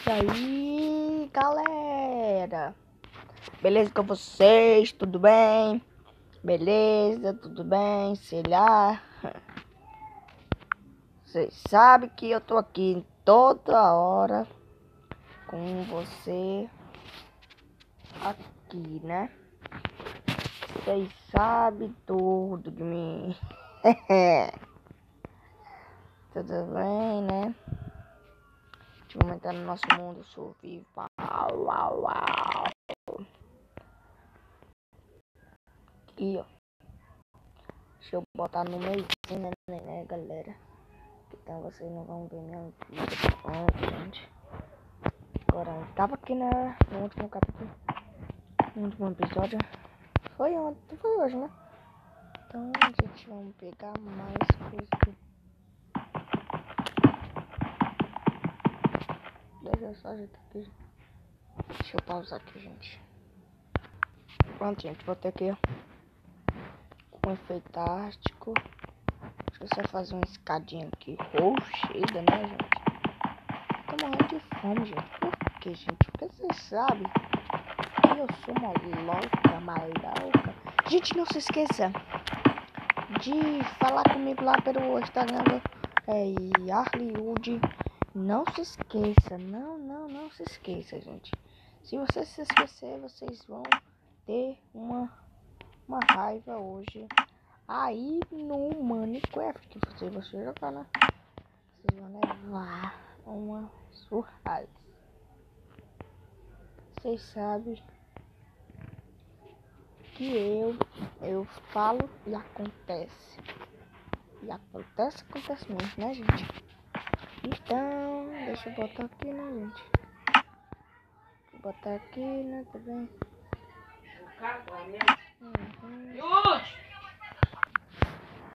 E aí, galera? Beleza com vocês? Tudo bem? Beleza, tudo bem? Sei lá. Vocês sabem que eu tô aqui toda hora com você aqui, né? Vocês sabem tudo de mim. Tudo bem, né? Vamos entrar no nosso mundo survival. Aqui, ó. Deixa eu botar no meio, né, galera? Então vocês não vão ver minha vida, gente. Agora, eu tava aqui no último capítulo, no último episódio. Foi ontem, foi hoje, né? Então, gente, vamos pegar mais coisa aqui. Deixa eu só ajeitar aqui. Deixa eu pausar aqui, gente. Pronto, gente, botei aqui, ó. Com efeito ástico. Deixa eu só fazer uma escadinha aqui roxida, né, gente? Tô morrendo de fome, gente. Por quê, gente? Porque vocês sabem que eu sou uma louca, maluca. Gente, não se esqueça de falar comigo lá pelo Instagram do Arliud. Não se esqueça, não se esqueça, gente. Se você se esquecer, vocês vão ter uma raiva hoje aí no Minecraft que você jogar, né? Vocês vão levar uma surrada. Vocês sabem que eu falo e acontece. E acontece mesmo, né, gente? Então, deixa eu botar aqui, né, gente? Vou botar aqui, né, também.